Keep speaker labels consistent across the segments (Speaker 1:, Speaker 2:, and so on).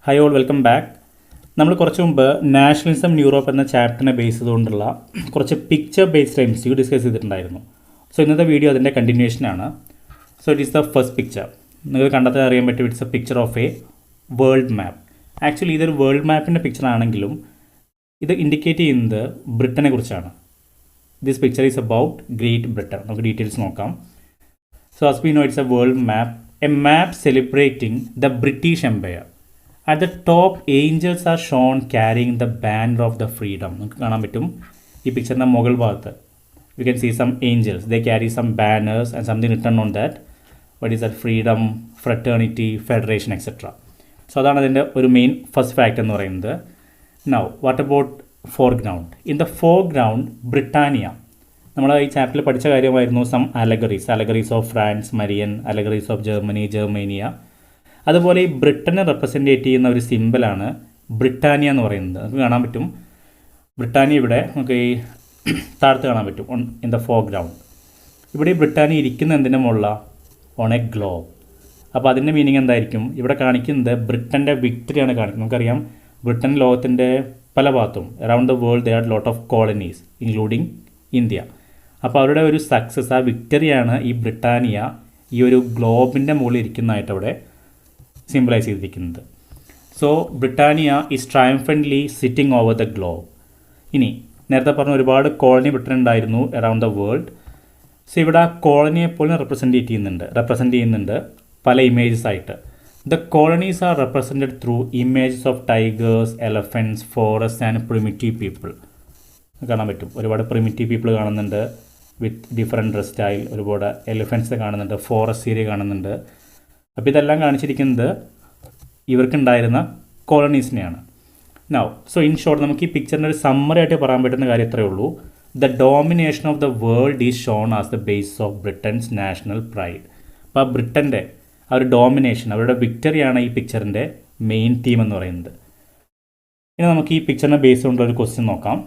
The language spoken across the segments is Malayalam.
Speaker 1: Hi all welcome back. നമ്മൾ കുറച്ച് മുമ്പ് നാഷണലിസം ഇൻ യൂറോപ്പ് എന്ന ചാപ്റ്ററിനെ ബേസ് ചെയ്തുകൊണ്ടുള്ള കുറച്ച് പിക്ചർ ബേസ്ഡ് MCQ ഡിസ്കസ് ചെയ്തിട്ടുണ്ടായിരുന്നു. സോ ഇന്നത്തെ വീഡിയോ അതിൻ്റെ കണ്ടിന്യൂഷനാണ്. So it is the first picture. നിങ്ങൾക്ക് കണ്ടെത്താൻ അറിയാൻ പറ്റും, it's a picture of a world map. Actually ഇതൊരു വേൾഡ് മാപ്പിൻ്റെ പിക്ചർ ആണെങ്കിലും ഇത് ഇൻഡിക്കേറ്റ് ചെയ്യുന്നത് ബ്രിട്ടനെ കുറിച്ചാണ്. This picture is about Great Britain. നമുക്ക് ഡീറ്റെയിൽസ് നോക്കാം. So as we know, it's a world map, a map celebrating the British Empire. At the top, angels are shown carrying the banner of the freedom. നമുക്ക് കാണാൻ പറ്റും ഈ പിക്ചറിൻ്റെ മുകൾ ഭാഗത്ത്. We can see some angels. They carry some banners and something written on that. What is that? Freedom, fraternity, federation, etc. So അതാണ് അതിൻ്റെ ഒരു മെയിൻ ഫസ്റ്റ് ഫാക്ട് എന്ന് പറയുന്നത്. Now, what about foreground? In the foreground, Britannia. നമ്മൾ ഈ ചാപ്റ്ററിൽ പഠിച്ച കാര്യമായിരുന്നു some allegories of France, Marianne, allegories of Germany, Germania. അതുപോലെ ഈ ബ്രിട്ടനെ റെപ്രസെൻറ്റേറ്റ് ചെയ്യുന്ന ഒരു സിമ്പിളാണ് ബ്രിട്ടാനിയ എന്ന് പറയുന്നത്. നമുക്ക് കാണാൻ പറ്റും ബ്രിട്ടാനിയ ഇവിടെ നമുക്ക് ഈ താഴത്ത് കാണാൻ പറ്റും ഇൻ ദ ഫോർഗ്രൗണ്ട്. ഇവിടെ ഈ ബ്രിട്ടാനിയ ഇരിക്കുന്ന എന്തിൻ്റെ മുകളിലാണ്? On A globe. അപ്പോൾ അതിൻ്റെ മീനിങ് എന്തായിരിക്കും? ഇവിടെ കാണിക്കുന്നത് ബ്രിട്ടൻ്റെ വിക്ടറിയാണ് കാണിക്കുന്നത്. നമുക്കറിയാം ബ്രിട്ടൻ ലോകത്തിൻ്റെ പല ഭാഗത്തും around the world they are lot of colonies including India. അപ്പോൾ അവരുടെ ഒരു സക്സസ്, ആ വിക്ടറിയാണ് ഈ ബ്രിട്ടാനിയ ഈ ഒരു ഗ്ലോബിൻ്റെ മുകളിൽ ഇരിക്കുന്നതായിട്ട് അവിടെ സിംബലൈസ് ചെയ്തിരിക്കുന്നത്. So Britannia is triumphantly sitting over the globe. ഇനി നേരത്തെ പറഞ്ഞ ഒരുപാട് കോളനി ബ്രിട്ടൻ ഉണ്ടായിരുന്നു അറൗണ്ട് ദ വേൾഡ്. സോ ഇവിടെ ആ കോളനിയെ പോലും റെപ്രസെൻറ്റ് ചെയ്യുന്നുണ്ട് പല ഇമേജസ് ആയിട്ട്. The colonies are represented through images of tigers, elephants, forest and primitive people. കാണാൻ പറ്റും ഒരുപാട് പ്രിമിറ്റീവ് പീപ്പിൾ കാണുന്നുണ്ട് വിത്ത് ഡിഫറെൻറ്റ് ഡ്രസ് സ്റ്റൈൽ. ഒരുപാട് എലിഫൻറ്റ്സ് കാണുന്നുണ്ട്, ഫോറസ്റ്റ് ഏരിയ കാണുന്നുണ്ട്. അപ്പോൾ ഇതെല്ലാം കാണിച്ചിരിക്കുന്നത് ഇവർക്കുണ്ടായിരുന്ന കോളനീസിനെയാണ്. നൗ സോ ഇൻ ഷോർട്ട് നമുക്ക് ഈ പിക്ചറിൻ്റെ ഒരു സമ്മറി ആയിട്ട് പറയാൻ പറ്റുന്ന കാര്യം ഇത്രയേ ഉള്ളൂ. The domination of the world is shown as the base of Britain's national pride. അപ്പോൾ ആ ബ്രിട്ടൻ്റെ ആ ഒരു ഡോമിനേഷൻ, അവരുടെ വിക്ടറിയാണ് ഈ പിക്ചറിൻ്റെ മെയിൻ തീം എന്ന് പറയുന്നത്. ഇനി നമുക്ക് ഈ പിക്ചറിനെ ബേസ് കൊണ്ടുള്ള ഒരു ക്വസ്റ്റ്യൻ നോക്കാം.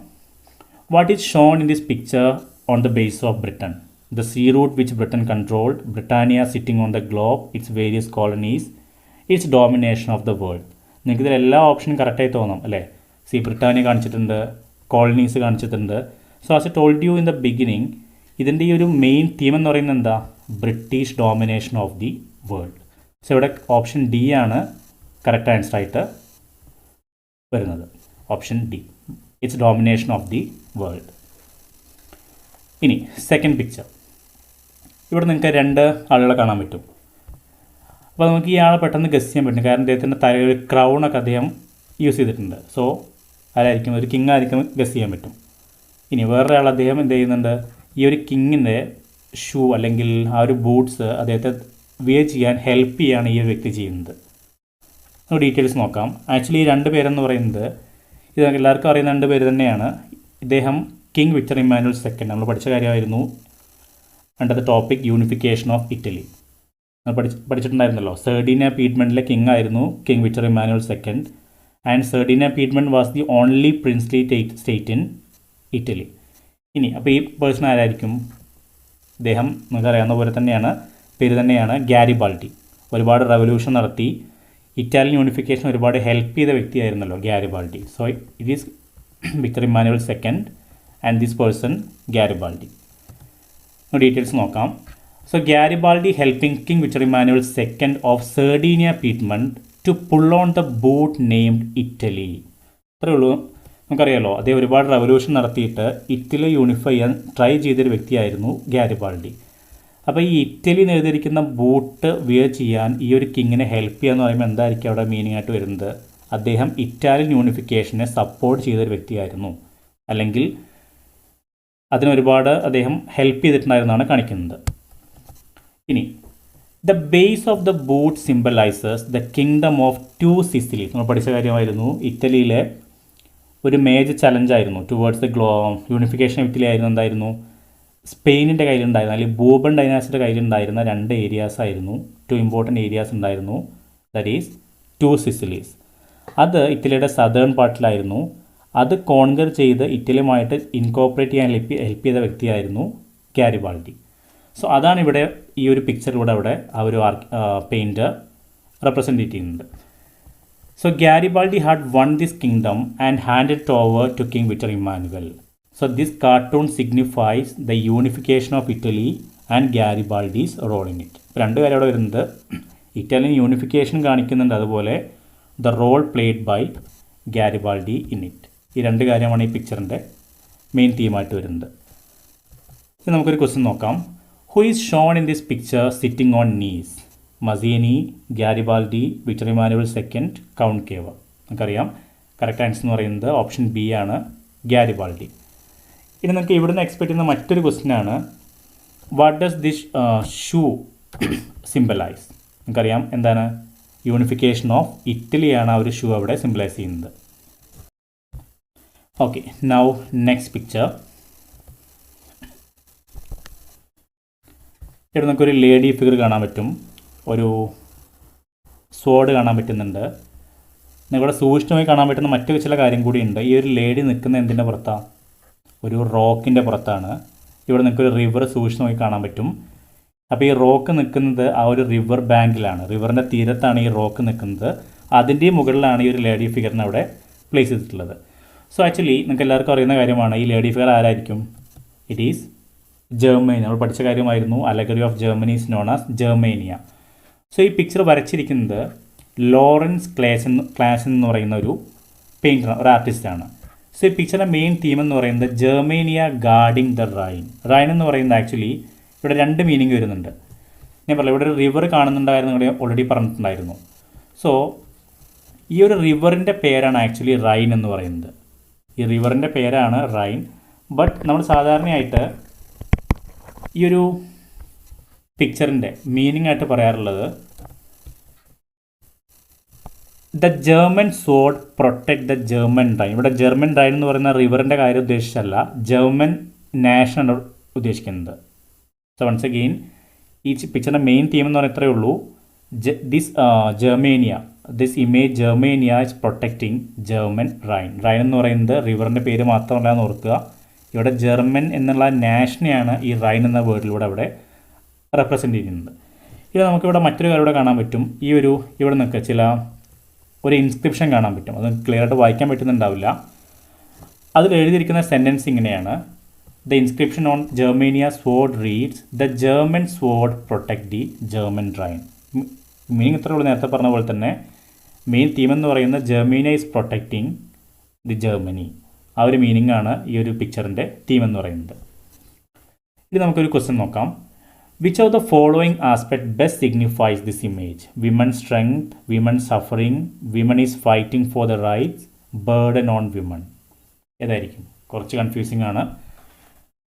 Speaker 1: What is shown in this picture on the base of Britain? The sea route which Britain controlled, Britannia sitting on the globe, its various colonies, its domination of the world. നിങ്ങൾക്ക് ഇതിൽ എല്ലാ ഓപ്ഷനും കറക്റ്റായി തോന്നാം അല്ലേ? ബ്രിട്ടാനിയ കാണിച്ചിട്ടുണ്ട്, കോളനീസ് കാണിച്ചിട്ടുണ്ട്. So as A told you in the beginning, ഇതിൻ്റെ ഈ ഒരു മെയിൻ തീം എന്ന് പറയുന്നത് എന്താ? British domination of the world. So ഇവിടെ ഓപ്ഷൻ ഡി ആണ് കറക്റ്റ് ആൻസർ ആയിട്ട് വരുന്നത്. Option D, it's domination of the world. ഇനി സെക്കൻഡ് പിക്ചർ. ഇവിടെ നിങ്ങൾക്ക് രണ്ട് ആളുകളെ കാണാൻ പറ്റും. അപ്പോൾ നമുക്ക് ഈ ആളെ പെട്ടെന്ന് ഗസ് ചെയ്യാൻ പറ്റും, കാരണം അദ്ദേഹത്തിൻ്റെ തലയിൽ ക്രൗണൊക്കെ അദ്ദേഹം യൂസ് ചെയ്തിട്ടുണ്ട്. സോ ആരായിരിക്കും? ഒരു കിങ് ആയിരിക്കും ഗസ് ചെയ്യാൻ പറ്റും. ഇനി വേറൊരാൾ അദ്ദേഹം എന്ത് ചെയ്യുന്നുണ്ട്? ഈ ഒരു കിങ്ങിൻ്റെ ഷൂ അല്ലെങ്കിൽ ആ ഒരു ബൂട്ട്സ് അദ്ദേഹത്തെ വിയർ ചെയ്യാൻ ഹെൽപ്പ് ചെയ്യാണ് ഈ ഒരു വ്യക്തി ചെയ്യുന്നത്. നമുക്ക് ഡീറ്റെയിൽസ് നോക്കാം. ആക്ച്വലി ഈ രണ്ട് പേരെന്ന് പറയുന്നത് ഇത് എല്ലാവർക്കും അറിയുന്ന രണ്ട് പേര് തന്നെയാണ്. ഇദ്ദേഹം കിങ് വിക്ടർ ഇമ്മാനുവൽ സെക്കൻഡ്, നമ്മൾ പഠിച്ച കാര്യമായിരുന്നു under the topic unification of Italy. നമ്മൾ പഠിച്ചിട്ടുണ്ടായിരുന്നല്ലോ. സെർഡീന പീഡ്മണ്ടിലെ കിങ് ആയിരുന്നു king Victor Emmanuel second. And Sardinia Piedmont was the only princely state in Italy. ഇനി അപ്പോൾ ഈ പേഴ്സൺ ആരായിരിക്കും? ഇദ്ദേഹം നമുക്കറിയാവുന്ന പോലെ തന്നെയാണ്, പേര് തന്നെയാണ് ഗാരിബാൾഡി. ഒരുപാട് റെവല്യൂഷൻ നടത്തി ഇറ്റാലിയൻ യൂണിഫിക്കേഷൻ ഒരുപാട് ഹെൽപ്പ് ചെയ്ത വ്യക്തിയായിരുന്നല്ലോ Garibaldi. So it is Victor Emmanuel second and this person Garibaldi. Details നോക്കാം. So Garibaldi helping king Victor Emmanuel second of Sardinia Piedmont to pull on the boot named Italy. അത്രയേ ഉള്ളൂ. നമുക്കറിയാമല്ലോ, അദ്ദേഹം ഒരുപാട് റെവല്യൂഷൻ നടത്തിയിട്ട് ഇറ്റലി യൂണിഫൈ ചെയ്യാൻ ട്രൈ ചെയ്തൊരു വ്യക്തിയായിരുന്നു ഗാരിബാൾഡി. അപ്പോൾ ഈ ഇറ്റലി എഴുതിയിരിക്കുന്ന ബോട്ട് വിയർ ചെയ്യാൻ ഈ ഒരു കിങ്ങിനെ ഹെൽപ്പ് ചെയ്യുക എന്ന് പറയുമ്പോൾ എന്തായിരിക്കും അവിടെ മീനിങ് ആയിട്ട് വരുന്നത്? അദ്ദേഹം ഇറ്റാലിയൻ യൂണിഫിക്കേഷനെ സപ്പോർട്ട് ചെയ്തൊരു വ്യക്തിയായിരുന്നു, അല്ലെങ്കിൽ അതിനൊരുപാട് അദ്ദേഹം ഹെൽപ്പ് ചെയ്തിട്ടുണ്ടായിരുന്നാണ് കാണിക്കുന്നത്. ഇനി the base of the boot symbolises the kingdom of two Sicilies. നമ്മൾ പഠിച്ച കാര്യമായിരുന്നു. ഇറ്റലിയിലെ ഒരു മേജർ ചലഞ്ചായിരുന്നു towards the unification of Italy ആയിരുന്നു എന്തായിരുന്നു? സ്പെയിനിൻ്റെ കയ്യിലുണ്ടായിരുന്ന, അല്ലെങ്കിൽ ബൂബൻ ഡൈനാസ്റ്റിയുടെ കയ്യിലുണ്ടായിരുന്ന രണ്ട് ഏരിയാസ് ആയിരുന്നു, ടു ഇമ്പോർട്ടൻറ്റ് ഏരിയാസ് ഉണ്ടായിരുന്നു. That is two Sicilies. അത് ഇറ്റലിയുടെ സദേൺ പാർട്ടിലായിരുന്നു. അത് കോൺകർ ചെയ്ത് ഇറ്റലിയുമായിട്ട് ഇൻകോപ്പറേറ്റ് ചെയ്യാൻ ഹെൽപ്പ് ചെയ്ത വ്യക്തിയായിരുന്നു ഗാരിബാൾഡി. സോ അതാണ് ഇവിടെ ഈ ഒരു പിക്ചറിലൂടെ അവിടെ ആ ഒരു പെയിൻറ്റർ റെപ്രസെൻറ്റ് ചെയ്യുന്നത്. So Garibaldi had won this kingdom and handed it over to King Victor Emmanuel. So this cartoon signifies the unification of Italy and Garibaldi's role in it. ഇപ്പോൾ രണ്ട് കാര്യം അവിടെ വരുന്നത് ഇറ്റാലിയൻ യൂണിഫിക്കേഷൻ കാണിക്കുന്നുണ്ട്, അതുപോലെ the role played by Garibaldi in it. ഈ രണ്ട് കാര്യമാണ് ഈ പിക്ചറിൻ്റെ മെയിൻ തീമായിട്ട് വരുന്നത്. ഇനി നമുക്കൊരു ക്വസ്റ്റ്യൻ നോക്കാം. Who is shown in this picture sitting on knees? Mazzini, Garibaldi, Victor Emmanuel second, Count Cavour. നമുക്കറിയാം കറക്റ്റ് ആൻസർ എന്ന് പറയുന്നത് ഓപ്ഷൻ ബി ആണ്, ഗാരിബാൾഡി. ഇനി നമുക്ക് ഇവിടുന്ന് എക്സ്പെക്ട് ചെയ്യുന്ന മറ്റൊരു ക്വസ്റ്റ്യൻ ആണ്, what does this shoe symbolise? നമുക്കറിയാം എന്താണ്, യൂണിഫിക്കേഷൻ ഓഫ് ഇറ്റലിയാണ് ആ ഒരു ഷൂ അവിടെ സിംബലൈസ് ചെയ്യുന്നത്. Okay, now next picture. ഇവിടെ നമുക്കൊരു ലേഡി ഫിഗർ കാണാൻ പറ്റും, ഒരു സ്വോർഡ് കാണാൻ പറ്റുന്നുണ്ട്. നിങ്ങളുടെ സൂക്ഷ്മമായി കാണാൻ പറ്റുന്ന മറ്റു ചില കാര്യം കൂടിയുണ്ട്. ഈ ഒരു ലേഡി നിൽക്കുന്ന എന്തിൻ്റെ പുറത്താണ്? ഒരു റോക്കിൻ്റെ പുറത്താണ്. ഇവിടെ നിങ്ങൾക്കൊരു റിവർ സൂക്ഷ്മമായി കാണാൻ പറ്റും. അപ്പോൾ ഈ റോക്ക് നിൽക്കുന്നത് ആ ഒരു റിവർ ബാങ്കിലാണ്, റിവറിൻ്റെ തീരത്താണ് ഈ റോക്ക് നിൽക്കുന്നത്. അതിൻ്റെ മുകളിലാണ് ഈ ഒരു ലേഡി ഫിഗറിനെ അവിടെ പ്ലേസ് ചെയ്തിട്ടുള്ളത്. സോ ആക്ച്വലി നിങ്ങൾക്ക് എല്ലാവർക്കും അറിയുന്ന കാര്യമാണ്, ഈ ലേഡി ഫിഗർ ആരായിരിക്കും? It is Germany. നമ്മൾ പഠിച്ച കാര്യമായിരുന്നു, allegory of Germany is known as Germania. So ഈ പിക്ചർ വരച്ചിരിക്കുന്നത് ലോറൻസ് ക്ലാസൻ എന്ന് പറയുന്ന ഒരു പെയിൻറ്റർ, ഒരു ആർട്ടിസ്റ്റാണ്. സോ ഈ പിക്ചറിൻ്റെ മെയിൻ തീം എന്ന് പറയുന്നത് ജർമേനിയ ഗാർഡിങ് ദ റൈൻ. റൈൻ എന്ന് പറയുന്നത് ആക്ച്വലി ഇവിടെ രണ്ട് മീനിങ് വരുന്നുണ്ട്. ഞാൻ പറയാം, ഇവിടെ ഒരു റിവർ കാണുന്നുണ്ടായിരുന്നു, ഇവിടെ ഓൾറെഡി പറഞ്ഞിട്ടുണ്ടായിരുന്നു. സോ ഈ ഒരു റിവറിൻ്റെ പേരാണ് ആക്ച്വലി റൈൻ എന്ന് പറയുന്നത്. ഈ റിവറിൻ്റെ പേരാണ് റൈൻ. ബട്ട് നമ്മൾ സാധാരണയായിട്ട് ഈ ഒരു പിക്ചറിൻ്റെ മീനിങ് ആയിട്ട് പറയാറുള്ളത് the German sword protect the German Rhine. ഇവിടെ ജർമ്മൻ റൈൻ എന്ന് പറയുന്ന റിവറിൻ്റെ കാര്യം ഉദ്ദേശിച്ചല്ല, ജർമ്മൻ നാഷനാണ് ഉദ്ദേശിക്കുന്നത്. സോ വൺസ് അഗെയിൻ ഈ പിക്ചറിൻ്റെ മെയിൻ തീം എന്ന് പറയുന്നത് ഇത്രയേ ഉള്ളൂ, this image Germania is protecting German Rhine. Rhine എന്ന് പറയുന്നത് റിവറിൻ്റെ പേര് മാത്രമല്ല എന്ന് ഓർക്കുക. ഇവിടെ ജർമ്മൻ എന്നുള്ള നാഷനെയാണ് ഈ റൈൻ എന്ന വേർഡിലൂടെ അവിടെ റെപ്രസെൻ്റ് ചെയ്യുന്നത്. ഇത് നമുക്കിവിടെ മറ്റൊരു കാര്യം ഇവിടെ കാണാൻ പറ്റും. ഈ ഒരു ഇവിടെ നിൽക്കുക ഒരു ഇൻസ്ക്രിപ്ഷൻ കാണാൻ പറ്റും. അത് ക്ലിയർ ആയിട്ട് വായിക്കാൻ പറ്റുന്നുണ്ടാവില്ല. അതിൽ എഴുതിയിരിക്കുന്ന സെൻറ്റൻസ് ഇങ്ങനെയാണ്, the inscription on Germania sword reads the German sword protect the German Rhine. Meaning ഇത്രയേ ഉള്ളൂ, നേരത്തെ പറഞ്ഞ പോലെ തന്നെ. മെയിൻ തീം എന്ന് പറയുന്നത് ജർമേനിയ ഈസ് പ്രൊട്ടക്റ്റിംഗ് ദി ജർമ്മനി. ആ ഒരു മീനിങ് ആണ് ഈ ഒരു പിക്ചറിൻ്റെ തീം എന്ന് പറയുന്നത്. ഇനി നമുക്കൊരു ക്വസ്റ്റ്യൻ നോക്കാം. Which of the following aspect best signifies this image? Women strength, women suffering, women is fighting for the rights, burden on women. ഏതായിരിക്കും? കുറച്ച് കൺഫ്യൂസിങ് ആണ്,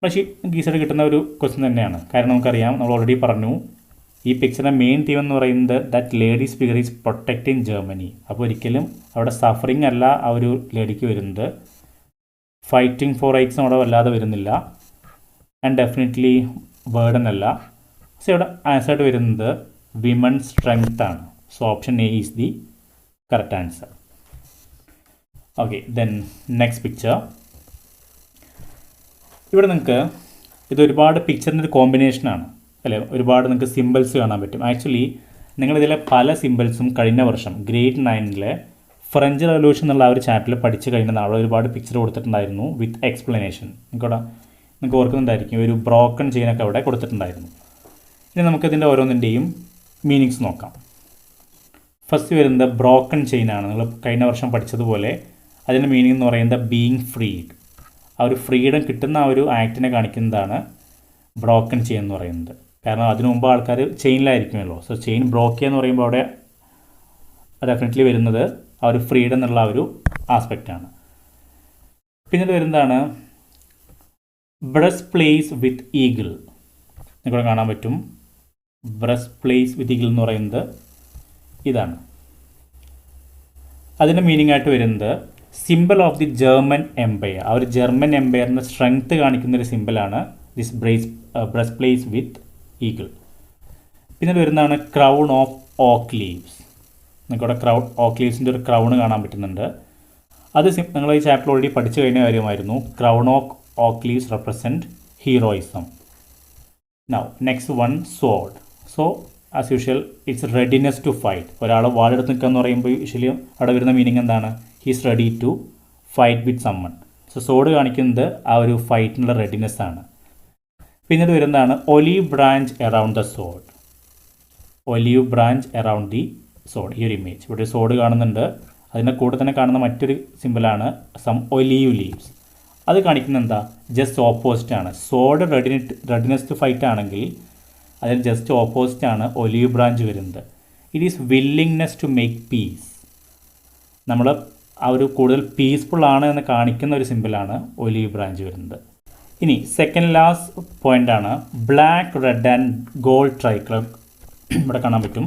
Speaker 1: പക്ഷേ ഈസിയായിട്ട് കിട്ടുന്ന ഒരു ക്വസ്റ്റ്യൻ തന്നെയാണ്. കാരണം നമുക്കറിയാം, നമ്മൾ ഓൾറെഡി പറഞ്ഞു, ഈ പിക്ചറിൻ്റെ മെയിൻ തീം എന്ന് പറയുന്നത് that ladies figure is protecting Germany. അപ്പോൾ ഒരിക്കലും അവിടെ സഫറിങ് അല്ല ആ ഒരു ലേഡിക്ക് വരുന്നത്, ഫൈറ്റിംഗ് ഫോർ റൈറ്റ്സും അവിടെ വല്ലാതെ വരുന്നില്ല, ആൻഡ് ഡെഫിനറ്റ്ലി ബേർഡൻ അല്ല. സോ ഇവിടെ ആൻസറായിട്ട് വരുന്നത് വിമൻ സ്ട്രെങ്ത് ആണ്. So option A is the correct answer. Okay, then next picture. ഇവിടെ നിങ്ങൾക്ക് ഇത് ഒരുപാട് പിക്ചറിൻ്റെ ഒരു കോമ്പിനേഷനാണ് അല്ലേ, ഒരുപാട് നിങ്ങൾക്ക് സിമ്പിൾസ് കാണാൻ പറ്റും. ആക്ച്വലി നിങ്ങളിതിലെ പല സിമ്പിൾസും കഴിഞ്ഞ വർഷം ഗ്രേഡ് 9 ഫ്രഞ്ച് റവല്യൂഷൻ എന്നുള്ള ആ ഒരു ചാപ്റ്ററിൽ പഠിച്ച് കഴിഞ്ഞാൽ അവിടെ ഒരുപാട് പിക്ചർ കൊടുത്തിട്ടുണ്ടായിരുന്നു വിത്ത് എക്സ്പ്ലനേഷൻ. നിങ്ങൾക്ക് ഓർക്കുന്നുണ്ടായിരിക്കും, ഒരു ബ്രോക്കൺ ചെയിനൊക്കെ അവിടെ കൊടുത്തിട്ടുണ്ടായിരുന്നു. ഇനി നമുക്കിതിൻ്റെ ഓരോന്നിൻ്റെയും മീനിങ്സ് നോക്കാം. ഫസ്റ്റ് വരുന്നത് ബ്രോക്കൺ ചെയിനാണ്. നിങ്ങൾ കഴിഞ്ഞ വർഷം പഠിച്ചതുപോലെ അതിൻ്റെ മീനിങ് എന്ന് പറയുന്നത് ബീയിങ് ഫ്രീഡ്. ആ ഒരു ഫ്രീഡം കിട്ടുന്ന ആ ഒരു ആക്ടിനെ കാണിക്കുന്നതാണ് ബ്രോക്കൺ ചെയിൻ എന്ന് പറയുന്നത്. കാരണം അതിനു മുമ്പ് ആൾക്കാർ ചെയിനിലായിരിക്കുമല്ലോ. സോ ചെയിൻ ബ്രോക്ക് എന്ന് പറയുമ്പോൾ അവിടെ ഡെഫിനറ്റ്ലി വരുന്നത് ആ ഒരു ഫ്രീഡം എന്നുള്ള ആ ഒരു ആസ്പെക്റ്റാണ്. പിന്നീട് വരുന്നതാണ് ബ്രസ്റ്റ് പ്ലേസ് വിത്ത് ഈഗിൾ. നിങ്ങൾക്ക് കാണാൻ പറ്റും, ബ്രസ്റ്റ് പ്ലേസ് വിത്ത് ഈഗിൾ എന്ന് പറയുന്നത് ഇതാണ്. അതിൻ്റെ മീനിങ് ആയിട്ട് വരുന്നത് symbol of the German empire. ആ ഒരു ജർമ്മൻ എംപയറിൻ്റെ സ്ട്രെങ്ത് കാണിക്കുന്നൊരു സിമ്പിളാണ് this breast plate with eagle. പിന്നെ വരുന്നതാണ് ക്രൗൺ ഓഫ് ഓക്ക് ലീവ്സ്. നിങ്ങൾക്കവിടെ ഓക്ക് ലീവ്സിൻ്റെ ഒരു ക്രൗൺ കാണാൻ പറ്റുന്നുണ്ട്. അത് നിങ്ങൾ ഈ ചാപ്റ്റർ ഓൾറെഡി പഠിച്ചു കഴിഞ്ഞ കാര്യമായിരുന്നു. Crown of oak leaves represent heroism. Now next one, sword. So as usual it's readiness to fight. ഒരാൾ വാളെടുത്ത് നിൽക്കുക എന്ന് പറയുമ്പോൾ യൂഷ്വലി അവിടെ വരുന്ന മീനിങ് എന്താണ്? He's ready to fight with someone. So sword കാണിക്കുന്നത് ആ ഒരു ഫൈറ്റിനുള്ള റെഡിനെസ് ആണ്. പിന്നീട് വരുന്നതാണ് olive branch around the sword. Olive branch around the sword. ഈ ഒരു ഇമേജ് ഇവിടെ ഒരു സോഡ് കാണുന്നുണ്ട്. അതിൻ്റെ കൂടെ തന്നെ കാണുന്ന മറ്റൊരു സിമ്പിളാണ് സം ഒലീവ് ലീവ്സ്. അത് കാണിക്കുന്നത് എന്താ? ജസ്റ്റ് ഓപ്പോസിറ്റ് ആണ്. സോഡ് റെഡിനെസ് ടു ഫൈറ്റ് ആണെങ്കിൽ അതിന് ജസ്റ്റ് ഓപ്പോസിറ്റ് ആണ് ഒലീവ് ബ്രാഞ്ച് വരുന്നത്. It is willingness to make peace. നമ്മൾ ആ ഒരു കൂടുതൽ പീസ്ഫുൾ ആണ് എന്ന് കാണിക്കുന്ന ഒരു സിമ്പിളാണ് ഒലീവ് ബ്രാഞ്ച് വരുന്നത്. ഇനി സെക്കൻഡ് ലാസ്റ്റ് പോയിൻ്റാണ് black, red and gold tricolour. ഇവിടെ കാണാൻ പറ്റും.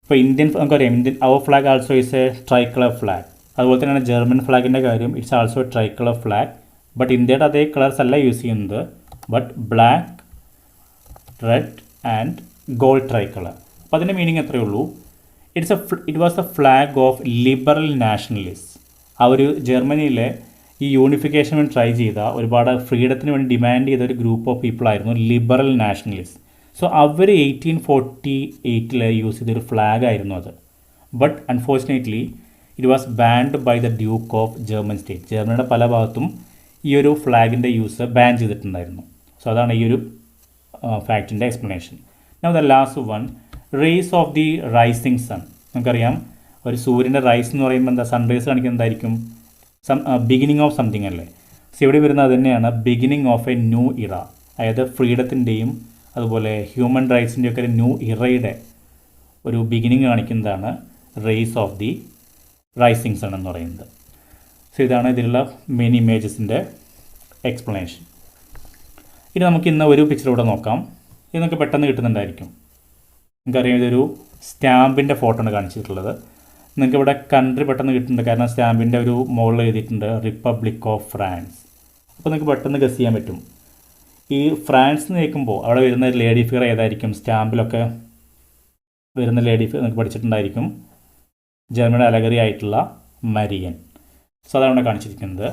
Speaker 1: ഇപ്പോൾ ഇന്ത്യൻ നമുക്കറിയാം, ഇന്ത്യൻ അവർ flag also is a tricolour flag. അതുപോലെ തന്നെയാണ് ജർമ്മൻ ഫ്ലാഗിൻ്റെ കാര്യം. It's also a tricolour flag. But ഇന്ത്യയുടെ അതേ കളേഴ്സ് അല്ല യൂസ് ചെയ്യുന്നത്. But black, red and gold tricolour. അപ്പോൾ അതിൻ്റെ മീനിങ് എത്രയേ ഉള്ളൂ? It was a flag of liberal nationalist. ആ ഒരു ജർമ്മനിയിലെ ഈ യൂണിഫിക്കേഷൻ വേണ്ടി ട്രൈ ചെയ്ത, ഒരുപാട് ഫ്രീഡത്തിന് വേണ്ടി ഡിമാൻഡ് ചെയ്ത ഒരു ഗ്രൂപ്പ് ഓഫ് പീപ്പിൾ ആയിരുന്നു ലിബറൽ നാഷണലിസ്റ്റ്. സോ അവർ 1848 യൂസ് ചെയ്തൊരു ഫ്ലാഗ് ആയിരുന്നു അത്. But unfortunately it was banned by the duke of German state. ജർമ്മനിയുടെ പല ഭാഗത്തും ഈ ഒരു ഫ്ലാഗിൻ്റെ യൂസ് ബാൻ ചെയ്തിട്ടുണ്ടായിരുന്നു. സോ അതാണ് ഈ ഒരു ഫാക്റ്റിൻ്റെ explanation. Now the last one, rays of the rising sun. നമുക്കറിയാം ഒരു സൂര്യൻ്റെ റൈസ് എന്ന് പറയുമ്പോൾ എന്താ? സൺറൈസ് കാണിക്കുന്നത് എന്തായിരിക്കും? ബിഗിനിങ് ഓഫ് സംതിങ് അല്ലേ? സോ ഇവിടെ വരുന്നത് തന്നെയാണ് ബിഗിനിങ് ഓഫ് എ ന്യൂ ഇറ. അതായത് ഫ്രീഡത്തിൻ്റെയും അതുപോലെ ഹ്യൂമൻ റൈറ്റ്സിൻ്റെ ഒക്കെ ഒരു ന്യൂ ഇറയുടെ ഒരു ബിഗിനിങ് കാണിക്കുന്നതാണ് rays of the rising sun എന്ന് പറയുന്നത്. സോ ഇതാണ് ഇതിലുള്ള മെയിൻ ഇമേജസിൻ്റെ എക്സ്പ്ലനേഷൻ. ഇനി നമുക്ക് ഇന്ന് ഒരു പിക്ചർ ഇവിടെ നോക്കാം. ഇത് നമുക്ക് പെട്ടെന്ന് കിട്ടുന്നുണ്ടായിരിക്കും. നമുക്കറിയാം ഇതൊരു സ്റ്റാമ്പിൻ്റെ ഫോട്ടോ ആണ് കാണിച്ചിട്ടുള്ളത്. നിങ്ങൾക്ക് ഇവിടെ കൺട്രി പെട്ടെന്ന് കിട്ടുന്നുണ്ട്, കാരണം സ്റ്റാമ്പിൻ്റെ ഒരു മുകളിൽ എഴുതിയിട്ടുണ്ട് റിപ്പബ്ലിക് ഓഫ് ഫ്രാൻസ്. അപ്പോൾ നിങ്ങൾക്ക് പെട്ടെന്ന് ഗസ് ചെയ്യാൻ പറ്റും. ഈ ഫ്രാൻസ് എന്ന് കേൾക്കുമ്പോൾ അവിടെ വരുന്ന ലേഡി ഫിഗർ ഏതായിരിക്കും? സ്റ്റാമ്പിലൊക്കെ വരുന്ന ലേഡി ഫിഗർ നിങ്ങൾക്ക് പഠിച്ചിട്ടുണ്ടായിരിക്കും. ജർമ്മനിയുടെ അലഗറി ആയിട്ടുള്ള മരിയൻ. സോ അതാണ് ഇവിടെ കാണിച്ചിരിക്കുന്നത്.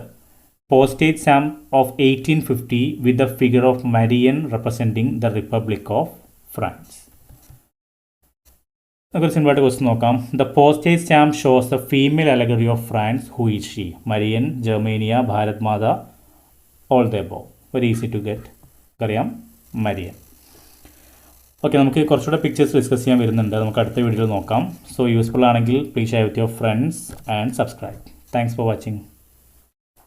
Speaker 1: Postage stamp of 1850 with the figure of Marianne representing the republic of France. നമുക്കൊരു സിമ്പിളായിട്ട് ക്വസ്റ്റ്യൻ നോക്കാം. The postage stamp shows the female allegory of France. Who is she? Marianne, Germania, Bharat Mata, all the above. Very easy to get. അറിയാം, മരിയൻ. ഓക്കെ, നമുക്ക് കുറച്ചുകൂടെ പിക്ചേഴ്സ് ഡിസ്കസ് ചെയ്യാൻ വരുന്നുണ്ട്. നമുക്ക് അടുത്ത വീഡിയോയിൽ നോക്കാം. സോ യൂസ്ഫുൾ ആണെങ്കിൽ please share with your friends and subscribe. Thanks for watching.